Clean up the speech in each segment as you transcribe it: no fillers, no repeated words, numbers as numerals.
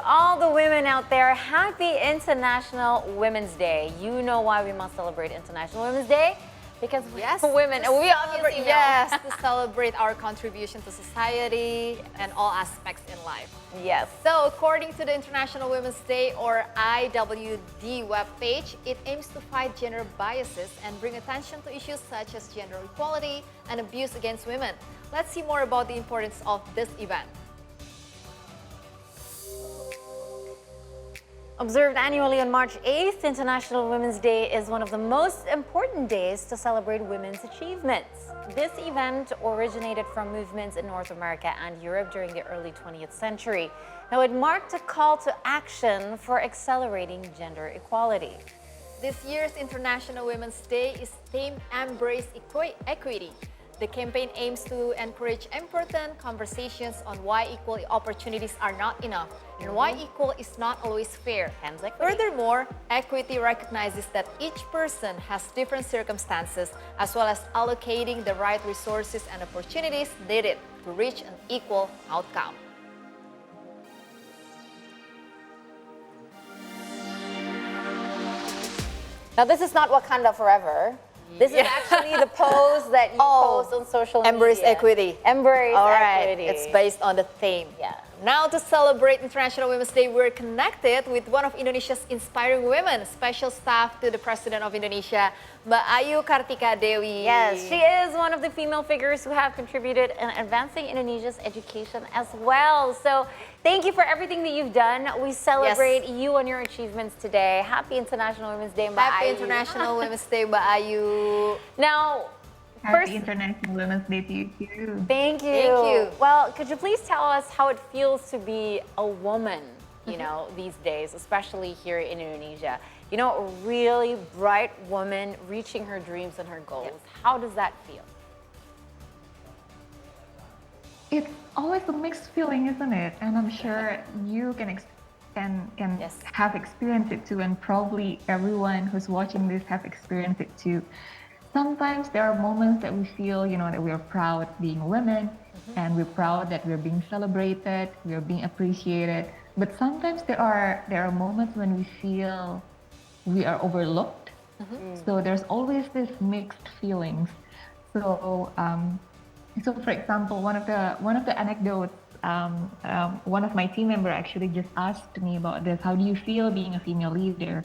to all the women out there. Happy International Women's Day. You know why we must celebrate International Women's Day? Because we're women, and we obviously know. Yes, to celebrate our contribution to society and all aspects in life. Yes. So, according to the International Women's Day or IWD webpage, it aims to fight gender biases and bring attention to issues such as gender equality and abuse against women. Let's see more about the importance of this event. Observed annually on March 8th, International Women's Day is one of the most important days to celebrate women's achievements. This event originated from movements in North America and Europe during the early 20th century. Now, it marked a call to action for accelerating gender equality. This year's International Women's Day is themed Embrace Equity. The campaign aims to encourage important conversations on why equal opportunities are not enough and why equal is not always fair. Furthermore, equity recognizes that each person has different circumstances as well as allocating the right resources and opportunities needed to reach an equal outcome. Now, this is not Wakanda Forever. This is actually the pose that you post on social media. Embrace equity. Embrace All right, equity. it's based on the theme. Yeah. Now, to celebrate International Women's Day, we're connected with one of Indonesia's inspiring women, special staff to the President of Indonesia, Mbak Ayu Kartika Dewi. Yes, she is one of the female figures who have contributed in advancing Indonesia's education as well. So thank you for everything that you've done. We celebrate you and your achievements today. Happy International Women's Day, Mbak Happy Ayu. International Women's Day, Mbak Ayu. Now, Happy International Women's Day to you too. Thank you. Thank you. Well, could you please tell us how it feels to be a woman, you know, these days, especially here in Indonesia? You know, a really bright woman reaching her dreams and her goals. How does that feel? It's always a mixed feeling, isn't it? And I'm sure you can have experienced it too, and probably everyone who's watching this have experienced it too. Sometimes there are moments that we feel, you know, that we are proud being women, and we're proud that we're being celebrated, we're being appreciated. But sometimes there are moments when we feel we are overlooked. So there's always this mixed feelings. So, for example, one of the anecdotes, one of my team member actually just asked me about this. How do you feel being a female leader?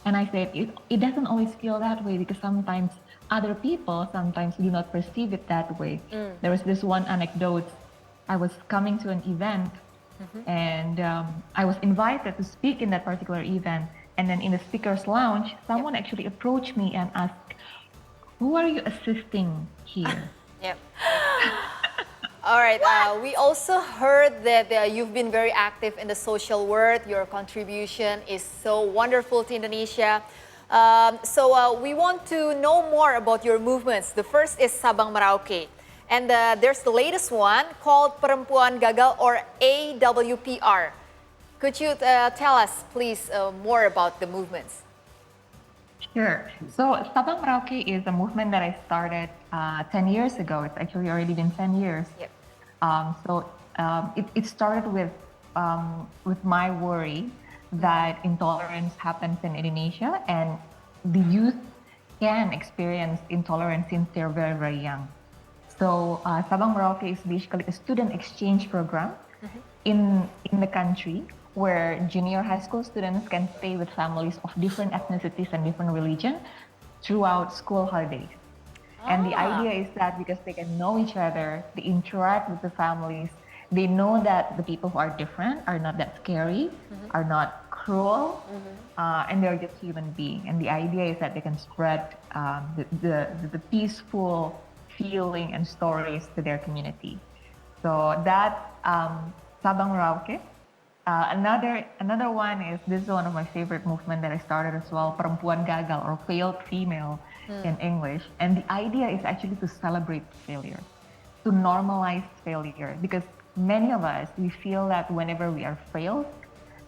And I said it doesn't always feel that way because sometimes other people sometimes do not perceive it that way. There was this one anecdote. I was coming to an event and I was invited to speak in that particular event. And then in the speaker's lounge, someone actually approached me and asked, "Who are you assisting here?" All right, we also heard that you've been very active in the social world. Your contribution is so wonderful to Indonesia. So we want to know more about your movements. The first is Sabang Merauke. And there's the latest one called Perempuan Gagal or AWPR. Could you tell us, please, more about the movements? Sure. So Sabang Merauke is a movement that I started 10 years ago. It's actually already been 10 years. It started with my worry that intolerance happens in Indonesia and the youth can experience intolerance since they're very, very young. So Sabang Merauke is basically a student exchange program in the country where junior high school students can stay with families of different ethnicities and different religion throughout school holidays. And the idea is that because they can know each other, they interact with the families, they know that the people who are different are not that scary, are not cruel, and they're just human beings. And the idea is that they can spread the peaceful feeling and stories to their community. So that Sabang Merauke. Another one is, this is one of my favorite movement that I started as well, Perempuan Gagal or failed female in English. And the idea is actually to celebrate failure, to normalize failure, because many of us, we feel that whenever we are failed,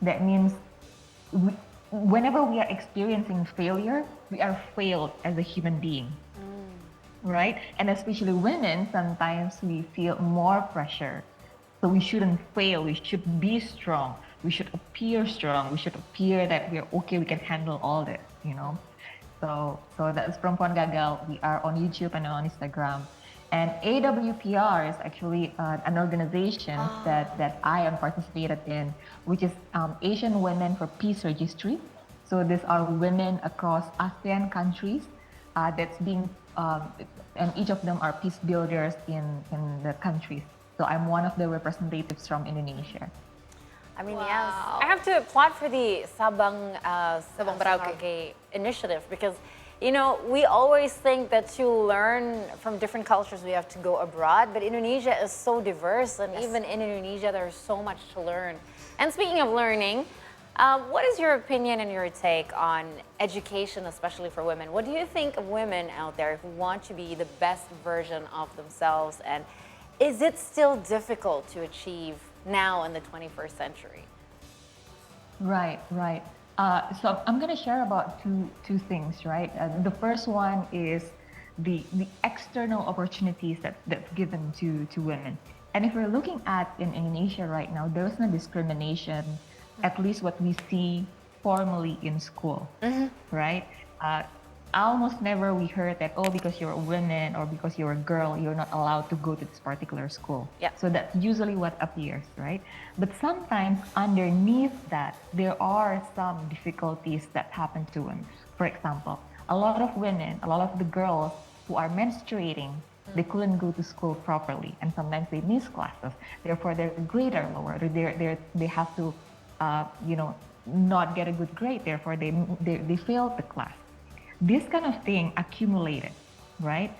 that means whenever we are experiencing failure, we are failed as a human being, right? And especially women, sometimes we feel more pressure. So we shouldn't fail, we should be strong. We should appear strong. We should appear that we're okay. We can handle all this, So that's Perempuan Gagal. We are on YouTube and on Instagram. And AWPR is actually an organization that I am participated in, which is Asian Women for Peace Registry. So these are women across ASEAN countries that's being, and each of them are peace builders in the countries. So I'm one of the representatives from Indonesia. I mean, yes. I have to applaud for the Sabang Merauke initiative because, we always think that to learn from different cultures we have to go abroad, but Indonesia is so diverse, and even in Indonesia there's so much to learn. And speaking of learning, what is your opinion and your take on education, especially for women? What do you think of women out there who want to be the best version of themselves, and is it still difficult to achieve now in the 21st century? Right. So I'm going to share about two things, right? The first one is the external opportunities that's given to women. And if we're looking at in Indonesia right now, there's no discrimination, at least what we see formally in school, right? Almost never we heard that, because you're a woman or because you're a girl, you're not allowed to go to this particular school. Yeah. So that's usually what appears, right? But sometimes underneath that, there are some difficulties that happen to women. For example, a lot of women, a lot of the girls who are menstruating, they couldn't go to school properly, and sometimes they miss classes. Therefore, their grades are lower. They have to, not get a good grade. Therefore, they failed the class. This kind of thing accumulated, right?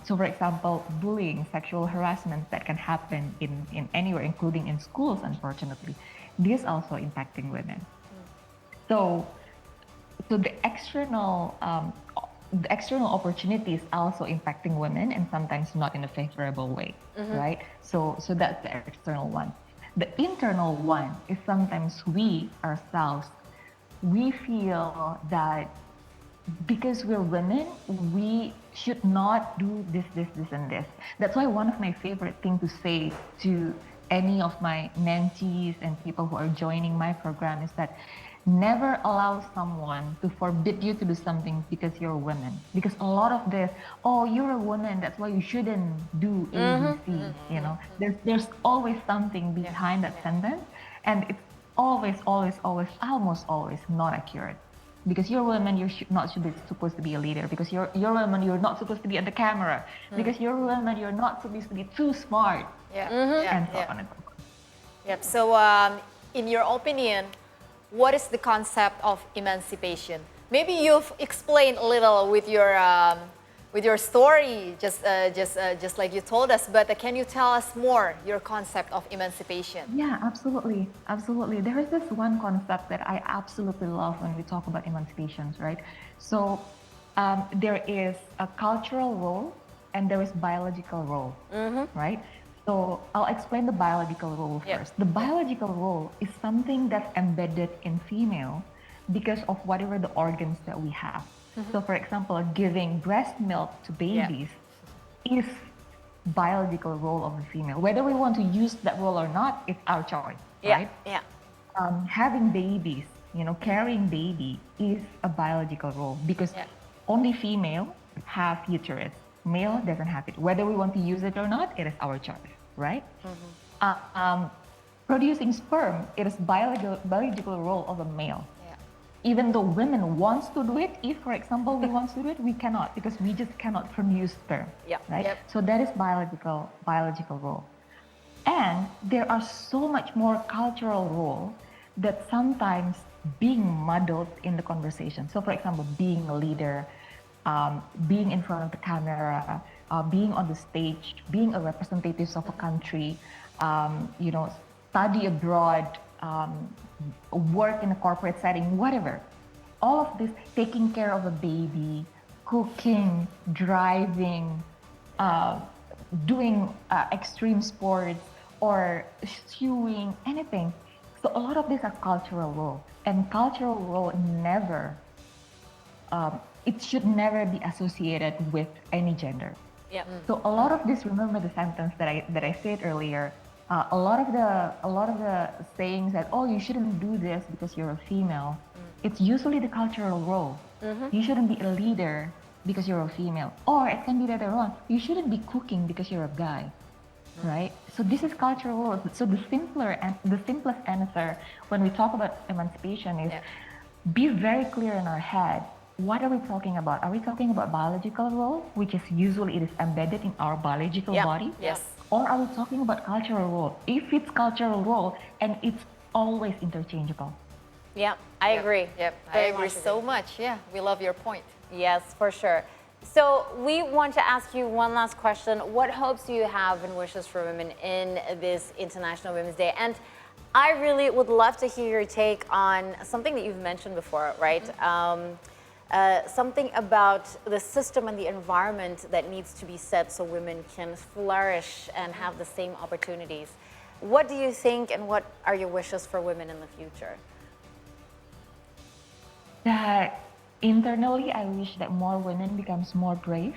So for example, bullying, sexual harassment that can happen in anywhere, including in schools, unfortunately. This also impacting women. So the external opportunities also impacting women, and sometimes not in a favorable way, right? So that's the external one. The internal one is sometimes we ourselves, we feel that because we're women, we should not do this, and this. That's why one of my favorite things to say to any of my mentees and people who are joining my program is that never allow someone to forbid you to do something because you're a woman. Because a lot of this, you're a woman, that's why you shouldn't do A, B, C, There's always something behind that sentence, and it's almost always not accurate. Because you're a woman, you're not supposed to be a leader. Because you're a woman, you're not supposed to be at the camera. Because you're a woman, you're not supposed to be too smart. And so on and so forth. Yep. So, in your opinion, what is the concept of emancipation? Maybe you've explained a little with your story, just like you told us. But can you tell us more your concept of emancipation? Yeah, absolutely. There is this one concept that I absolutely love when we talk about emancipations, right? So there is a cultural role and there is biological role, right? So I'll explain the biological role first. The biological role is something that's embedded in female because of whatever the organs that we have. So for example, giving breast milk to babies is biological role of the female. Whether we want to use that role or not, it's our choice, right? Yeah. Having babies, carrying baby is a biological role because only female have uterus. Male doesn't have it. Whether we want to use it or not, it is our choice, right? Producing sperm, it is biological role of a male. Even though women wants to do it, if, for example, we want to do it, we cannot because we just cannot produce sperm, right? So that is biological role. And there are so much more cultural role that sometimes being muddled in the conversation. So for example, being a leader, being in front of the camera, being on the stage, being a representative of a country, study abroad, work in a corporate setting, whatever. All of this, taking care of a baby, cooking, driving, doing extreme sports, or sewing, anything. So a lot of these are cultural role, and cultural role it should never be associated with any gender. So a lot of this, remember the sentence that I said earlier, a lot of the sayings that, oh, you shouldn't do this because you're a female, it's usually the cultural role. You shouldn't be a leader because you're a female, or it can be the other one. You shouldn't be cooking because you're a guy, right? So this is cultural roles. So the simplest answer when we talk about emancipation is be very clear in our head. What are we talking about? Are we talking about biological role, which is usually it is embedded in our biological body? Yes. Or are we talking about cultural role? If it's cultural role, and it's always interchangeable. Yeah, I agree. Yep, I Very agree much so much. Yeah, we love your point. Yes, for sure. So we want to ask you one last question. What hopes do you have and wishes for women in this International Women's Day? And I really would love to hear your take on something that you've mentioned before, right? Something about the system and the environment that needs to be set so women can flourish and have the same opportunities. What do you think, and what are your wishes for women in the future? That internally, I wish that more women becomes more brave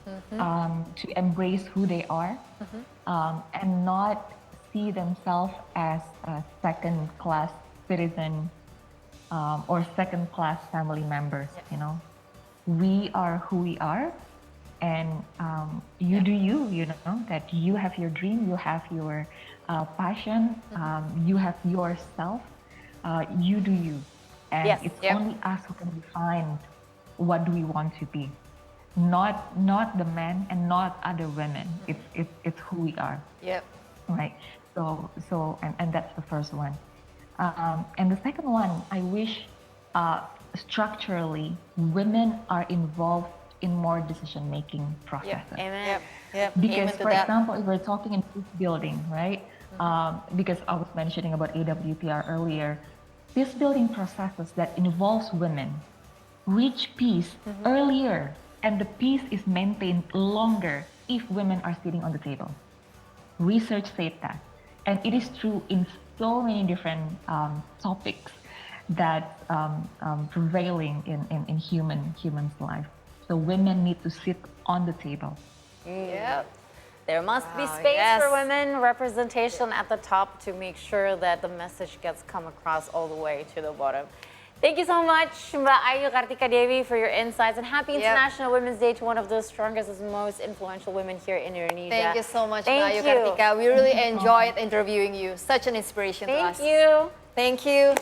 to embrace who they are, and not see themselves as a second-class citizen or second-class family members. You know, we are who we are, and you do you. You know that you have your dream, you have your passion, you have yourself. You do you. And Yes. it's only us who can define what do we want to be, not the men and not other women. It's who we are, Yep. right? And that's the first one. And the second one, I wish structurally women are involved in more decision-making processes. Amen. Yep. Because, Amen to for that. example, if we're talking in peace building, right? Because I was mentioning about AWPR earlier, peace building processes that involves women reach peace earlier, and the peace is maintained longer if women are sitting on the table. Research said that, and it is true in so many different topics that prevailing in humans' life. So women need to sit on the table. Yep. There must be Wow, space yes. for women, representation at the top to make sure that the message gets come across all the way to the bottom. Thank you so much, Mbak Ayu Kartika Dewi, for your insights, and happy International Women's Day to one of the strongest and most influential women here in Indonesia. Thank you so much, Thank Mbak Ayu you. Kartika. We really enjoyed interviewing you. Such an inspiration to us. Thank you. Thank you.